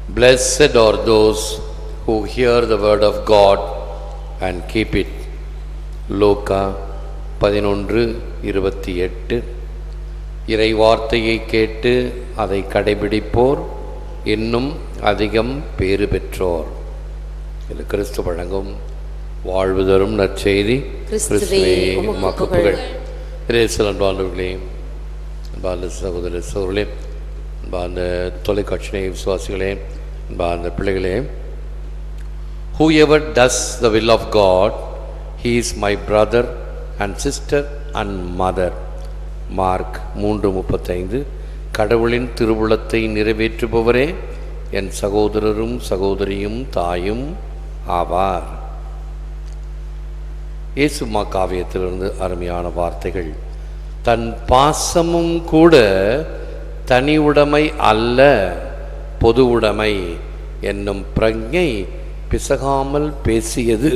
Blessed are those who hear the word of God and keep it. லூக்கா 11:28. இறை வார்த்தையை கேட்டு அதை கடைபிடிப்போர் இன்னும் அதிகம் பேறு பெற்றோர். இது கிறிஸ்து வழங்கும் வாழ்வு தரும் நற்செய்தி. கிறிஸ்துவே உமக்கு புகழ். இயேசுவில் அன்பானவர்களே, அன்பார்ந்த சகோதர சகோதரர்களே, அன்பார்ந்த தொலைக்காட்சி விசுவாசிகளே, அன்பார்ந்த பிள்ளைகளே, whoever does the will of God, he is my brother and sister and mother. Mark 3:35. கடவுளின் திருவுளத்தை நிறைவேற்றுபவரே என் சகோதரரும் சகோதரியும் தாயும் ஆவார். இயேசுமா காவியத்திலிருந்து அருமையான வார்த்தைகள். தன் பாசமும் கூட தனி உடைமை அல்ல, பொது உடைமை என்னும் பிரஞை பிசகாமல் பேசியது.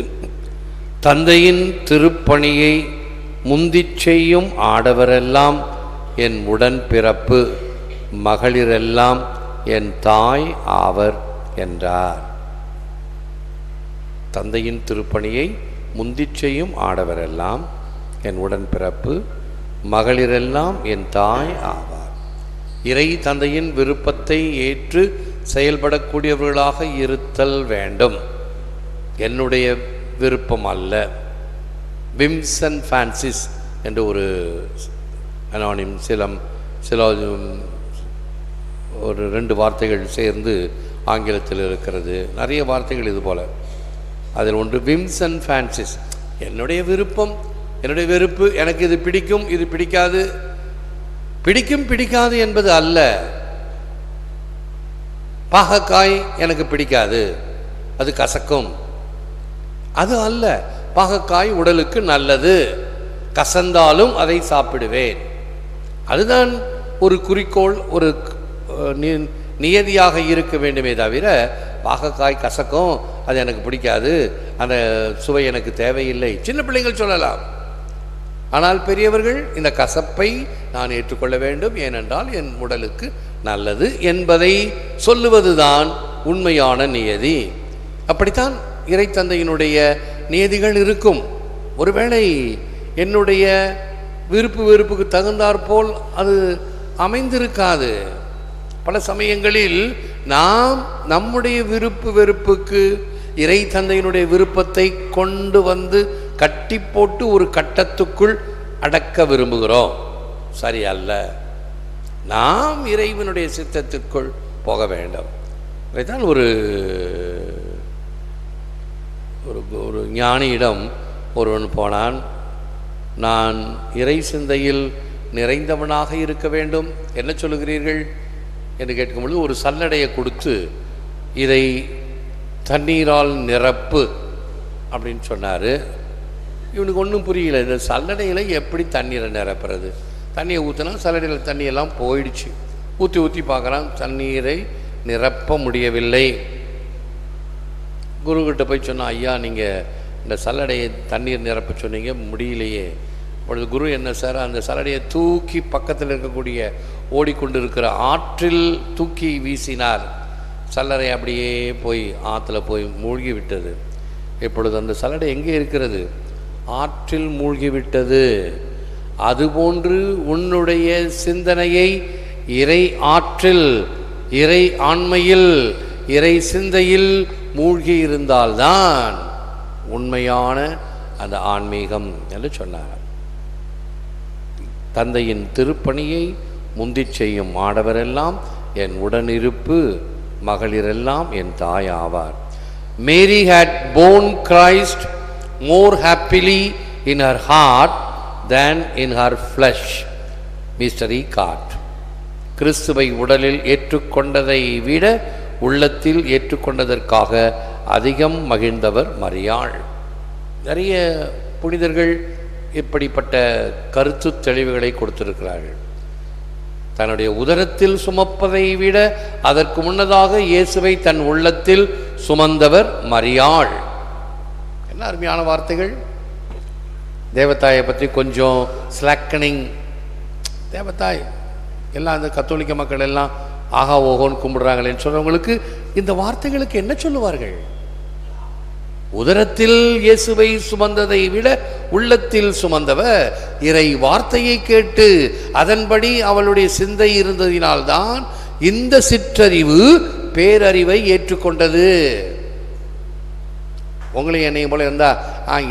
தந்தையின் திருப்பணியை முந்திச் செய்யும் ஆடவரெல்லாம் என் உடன் பிறப்பு, மகளிரெல்லாம் என் தாய் ஆவர் என்றார். தந்தையின் திருப்பணியை முந்திச் செய்யும் ஆடவரெல்லாம் என் உடன் பிறப்பு, மகளிரெல்லாம் என் தாய் ஆவார். இறை தந்தையின் விருப்பத்தை ஏற்று செயல்படக்கூடியவர்களாக இருத்தல் வேண்டும். என்னுடைய விருப்பம் அல்ல. விம்சன் ஃபிரான்சிஸ் என்ற ஒரு அனானிம் சில ஒரு 2 வார்த்தைகள் சேர்ந்து ஆங்கிலத்தில் இருக்கிறது. நிறைய வார்த்தைகள் இது போல். அதில் ஒன்று விம்சன் ஃபிரான்சிஸ். என்னுடைய விருப்பம், என்னுடைய வெறுப்பு, எனக்கு இது பிடிக்கும், இது பிடிக்காது. பிடிக்கும் பிடிக்காது என்பது அல்ல. பாகக்காய் எனக்கு பிடிக்காது, அது கசக்கும், அது அல்ல. பாகக்காய் உடலுக்கு நல்லது, கசந்தாலும் அதை சாப்பிடுவேன். அதுதான் ஒரு குறிக்கோள், ஒரு நியதியாக இருக்க வேண்டுமே தவிர பாகக்காய் கசக்கும், அது எனக்கு பிடிக்காது, அந்த சுவை எனக்கு தேவையில்லை. சின்ன பிள்ளைகள் சொல்லலாம். ஆனால் பெரியவர்கள் இந்த கசப்பை நான் ஏற்றுக்கொள்ள வேண்டும், ஏனென்றால் என் உடலுக்கு நல்லது என்பதை சொல்லுவதுதான் உண்மையான நியதி. அப்படித்தான் இறை தந்தையினுடைய நியதிகள் இருக்கும். ஒருவேளை என்னுடைய விருப்பு வெறுப்புக்கு தகுந்தாற்போல் அது அமைந்திருக்காது. பல சமயங்களில் நாம் நம்முடைய விருப்பு வெறுப்புக்கு இறை தந்தையினுடைய விருப்பத்தை கொண்டு வந்து கட்டி போட்டு ஒரு கட்டத்துக்குள் அடக்க விரும்புகிறோம். சரியல்ல. நாம் இறைவனுடைய சித்தத்திற்குள் போக வேண்டும். இதைத்தான் ஒரு ஞானியிடம் ஒருவன் போனான். நான் இறை சிந்தையில் நிறைந்தவனாக இருக்க வேண்டும், என்ன சொல்லுகிறீர்கள் என்று கேட்கும்பொழுது ஒரு சல்லடையை கொடுத்து இதை தண்ணீரால் நிரப்பு அப்படின்னு சொன்னார். இவனுக்கு ஒன்றும் புரியல. இந்த சல்லடையில் எப்படி தண்ணீரை நிரப்புறது? தண்ணியை ஊற்றினா சல்லடையில் தண்ணியெல்லாம் போயிடுச்சு. ஊற்றி பார்க்குறான், தண்ணீரை நிரப்ப முடியவில்லை. குருக்கிட்ட போய் சொன்னால், ஐயா நீங்கள் இந்த சல்லடையை தண்ணீர் நிரப்ப சொன்னீங்க, முடியலையே. அப்பொழுது குரு, என்ன சார், அந்த சல்லடையை தூக்கி பக்கத்தில் இருக்கக்கூடிய ஓடிக்கொண்டிருக்கிற ஆற்றில் தூக்கி வீசினார். சல்லடை அப்படியே போய் ஆற்றுல போய் மூழ்கி விட்டது. இப்பொழுது அந்த சல்லடை எங்கே இருக்கிறது? ஆற்றில் மூழ்கிவிட்டது. அதுபோன்று உன்னுடைய சிந்தனையை இறை ஆற்றில், இறை ஆண்மையில், இறை சிந்தையில் மூழ்கி இருந்தால்தான் உண்மையான அந்த ஆன்மீகம் என்று சொன்னார். தந்தையின் திருப்பணியை முந்திச் செய்யும் ஆடவரெல்லாம் என் உடனிருப்பு, மகளிரெல்லாம் என் தாய் ஆவார். Mary had borne Christ more happily in her heart than in her flesh. Mystery card. கிறிஸ்துவை உடலில் ஏற்றுக்கொண்டதை விட உள்ளத்தில் ஏற்றுக்கொண்டதற்காக அதிகம் மகிழ்ந்தவர் மரியாள். நிறைய புனிதர்கள் இப்படிப்பட்ட கருத்து தெளிவுகளை கொடுத்திருக்கிறார்கள். தன்னுடைய உதரத்தில் சுமப்பதை விட அதற்கு முன்னதாக இயேசுவை தன் உள்ளத்தில் சுமந்தவர் மரியாள். என்ன அருமையான வார்த்தைகள். தேவதாயை பற்றி கொஞ்சம் ஸ்லாக்கனிங். தேவதாய் எல்லாம் அந்த கத்தோலிக்க மக்கள் எல்லாம் ஆகா ஓகோன்னு கும்பிடுறாங்களேன்னு சொல்றவங்களுக்கு இந்த வார்த்தைகளுக்கு என்ன சொல்லுவார்கள்? உதரத்தில் இயேசுவை சுமந்ததை விட உள்ளத்தில் சுமந்தவர் இறை வார்த்தையை கேட்டு அதன்படி அவளுடைய சிந்தை இருந்ததினால்தான் இந்த சிற்றறிவு பேரறிவை ஏற்றுக்கொண்டது. உங்களை என்னையும் போல இருந்தா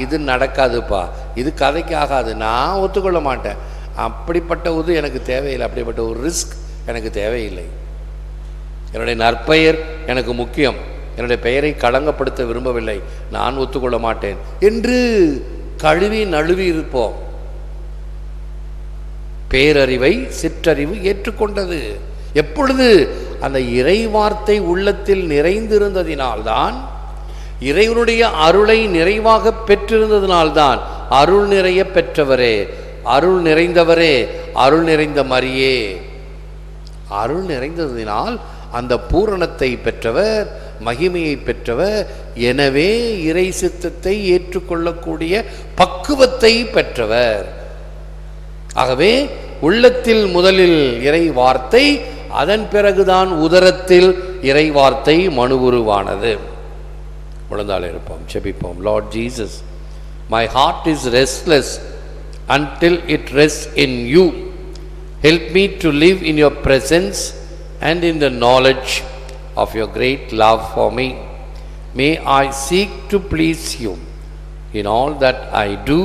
இது நடக்காதுப்பா, இது கதைக்கு ஆகாது, நான் ஒத்துக்கொள்ள மாட்டேன், அப்படிப்பட்ட எனக்கு தேவையில்லை, அப்படிப்பட்ட ஒரு ரிஸ்க் எனக்கு தேவையில்லை, என்னுடைய நற்பெயர் எனக்கு முக்கியம், என்னுடைய பெயரை களங்கப்படுத்த விரும்பவில்லை, நான் ஒத்துக்கொள்ள மாட்டேன் என்று கழுவி நழுவி இருப்போம். பேரறிவை சிற்றறிவு ஏற்றுக்கொண்டது. எப்பொழுது? அந்த இறை வார்த்தை உள்ளத்தில் நிறைந்திருந்ததினால்தான், இறைவனுடைய அருளை நிறைவாக பெற்றிருந்ததினால்தான். அருள் நிறைய பெற்றவரே, அருள் நிறைந்தவரே, அருள் நிறைந்த மரியே, அருள் நிறைந்ததினால் அந்த பூரணத்தை பெற்றவர், மகிமையை பெற்றவர். எனவே இறை சித்தத்தை ஏற்றுக்கொள்ளக்கூடிய பக்குவத்தை பெற்றவர். ஆகவே உள்ளத்தில் முதலில் இறை வார்த்தை, அதன் பிறகுதான் உதரத்தில் இறை வார்த்தை மனு உருவானது. முழந்தால் இருப்போம், செபிப்போம். Lord Jesus, my heart is restless until it rests in you. Help me to live in your presence and in the knowledge of your great love for me. May I seek to please you in all that I do,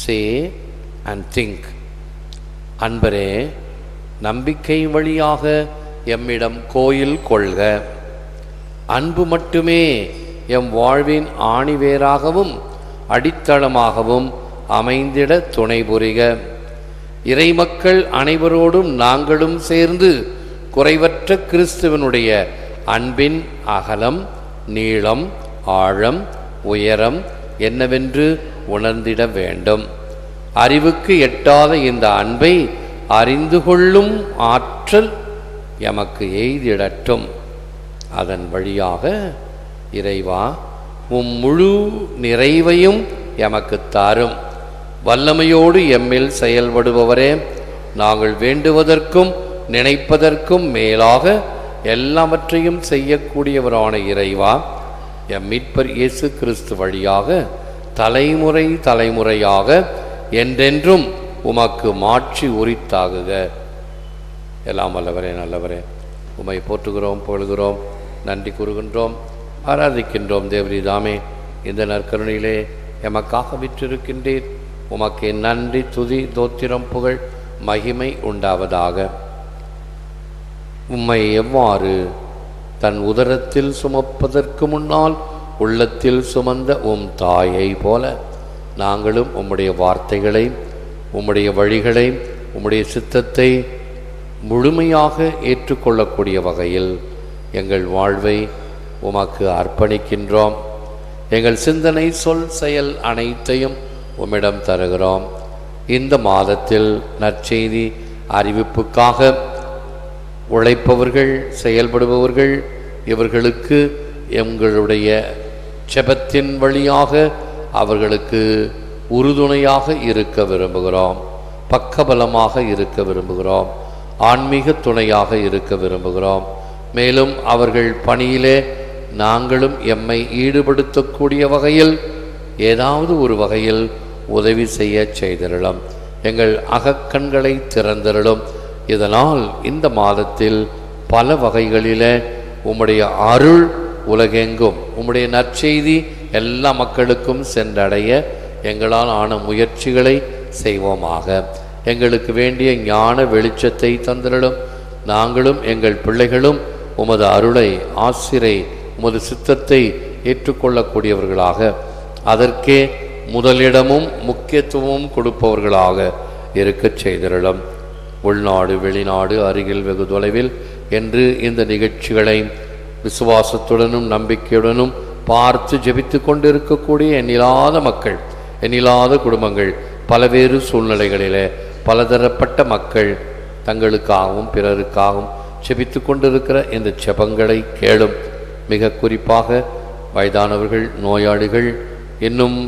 say and think. அன்பரே, நம்பிக்கை வழியாக எம்மிடம் கோயில் கொள்க. அன்பு மட்டுமே M வாழ்வின் ஆணிவேராகவும் அடித்தளமாகவும் அமைந்திட துணை புரிக. இறைமக்கள் அனைவரோடும் நாங்களும் சேர்ந்து குறைவற்ற கிறிஸ்துவனுடைய அன்பின் அகலம், நீளம், ஆழம், உயரம் என்னவென்று உணர்ந்திட வேண்டும். அறிவுக்கு எட்டாத இந்த அன்பை அறிந்து கொள்ளும் ஆற்றல் எமக்கு எய்திடட்டும். அதன் வழியாக இறைவா, முழு நிறைவையும் எமக்கு தாரும். வல்லமையோடு எம்மில் செயல்படுபவரே, நாங்கள் வேண்டுவதற்கும் நினைப்பதற்கும் மேலாக எல்லாவற்றையும் செய்யக்கூடியவரான இறைவா, எம் மீட்பர் இயேசு கிறிஸ்து வழியாக தலைமுறை தலைமுறையாக என்றென்றும் உமக்கு மாட்சி உரித்தாகுக. எல்லாம் வல்லவரே, நல்லவரே, உம்மை போற்றுகிறோம், புகழ்கிறோம், நன்றி கூறுகின்றோம், ஆராதிக்கின்றோம். தேவரீதாமே, இந்த நற்கருணையிலே எமக்காக விற்றிருக்கின்றீர். உமக்கு நன்றி, துதி, தோத்திரம், புகழ், மகிமை உண்டாவதாக. உம்மை எவ்வாறு தன் உதரத்தில் சுமப்பதற்கு முன்னால் உள்ளத்தில் சுமந்த உம் தாயை போல நாங்களும் உம்முடைய வார்த்தைகளை, உம்முடைய வழிகளை, உம்முடைய சித்தத்தை முழுமையாக ஏற்றுக்கொள்ளக்கூடிய வகையில் எங்கள் வாழ்வை உமக்கு அர்ப்பணிக்கின்றோம். எங்கள் சிந்தனை, சொல், செயல் அனைத்தையும் உம்மிடம் தருகிறோம். இந்த மாதத்தில் நற்செய்தி அறிவிப்புக்காக உழைப்பவர்கள், செயல்படுபவர்கள், இவர்களுக்கு எங்களுடைய செபத்தின் வழியாக அவர்களுக்கு உறுதுணையாக இருக்க விரும்புகிறோம், பக்கபலமாக இருக்க விரும்புகிறோம், ஆன்மீக துணையாக இருக்க விரும்புகிறோம். மேலும் அவர்கள் பணியிலே நாங்களும் எம்மை ஈடுபடுத்தக்கூடிய வகையில் ஏதாவது ஒரு வகையில் உதவி செய்ய செய்திருளும். எங்கள் அகக்கண்களை திறந்திருளும். இதனால் இந்த மாதத்தில் பல வகைகளிலே உம்முடைய அருள் உலகெங்கும், உம்முடைய நற்செய்தி எல்லா மக்களுக்கும் சென்றடைய எங்களால் ஆன முயற்சிகளை செய்வோமாக. எங்களுக்கு வேண்டிய ஞான வெளிச்சத்தை தந்திருளும். நாங்களும் எங்கள் பிள்ளைகளும் உமது அருளை, ஆசிரை, உமது சித்தத்தை ஏற்றுக்கொள்ளக்கூடியவர்களாக, அதற்கே முதலிடமும் முக்கியத்துவமும் கொடுப்பவர்களாக இருக்கச் செய்திருளும். உள்நாடு, வெளிநாடு, அருகில், வெகு தொலைவில் என்று இந்த நிகழ்ச்சிகளை விசுவாசத்துடனும் நம்பிக்கையுடனும் பார்த்து ஜெபித்து கொண்டிருக்கக்கூடிய எண்ணில்லாத மக்கள், எண்ணில்லாத குடும்பங்கள், பல்வேறு சூழ்நிலைகளிலே பலதரப்பட்ட மக்கள் தங்களுக்காகவும் பிறருக்காகவும் ஜெபித்து கொண்டிருக்கிற இந்த ஜெபங்களை கேளும். மிக குறிப்பாக வயதானவர்கள், நோயாளிகள், இன்னும்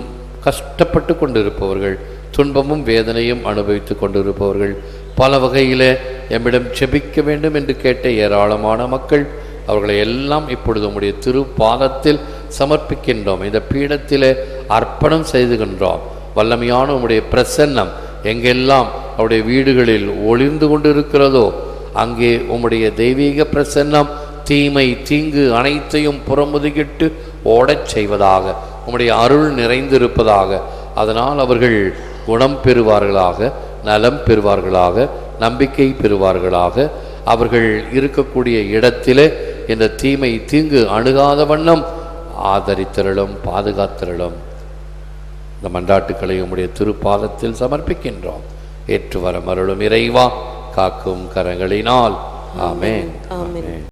கஷ்டப்பட்டு கொண்டிருப்பவர்கள், துன்பமும் வேதனையும் அனுபவித்து கொண்டிருப்பவர்கள், பல வகையிலே எம்மிடம் செபிக்க வேண்டும் என்று கேட்ட ஏராளமான மக்கள், அவர்களை எல்லாம் இப்பொழுது உம்முடைய திருப்பாதத்தில் சமர்ப்பிக்கின்றோம். இந்த பீடத்திலே அர்ப்பணம் செய்துகின்றோம். வல்லமையான உம்முடைய பிரசன்னம் எங்கெல்லாம் அவருடைய வீடுகளில் ஒளிர்ந்து கொண்டு இருக்கிறதோ அங்கே உம்முடைய தெய்வீக பிரசன்னம் தீமை தீங்கு அனைத்தையும் புறமுதுகிட்டு ஓடச் செய்வதாக, உம்முடைய அருள் நிறைந்திருப்பதாக. அதனால் அவர்கள் குணம் பெறுவார்களாக, நலம் பெறுவார்களாக, நம்பிக்கை பெறுவார்களாக. அவர்கள் இருக்கக்கூடிய இடத்திலே இந்த தீமை தீங்கு அணுகாத வண்ணம் ஆதரித்திரளும் பாதுகாத்திரளும். இந்த மன்றாட்டுக்களை உம்முடைய திருப்பாதத்தில் சமர்ப்பிக்கின்றோம். ஏற்று வர மருளும் இறைவா, காக்கும் கரங்களினால். ஆமென்.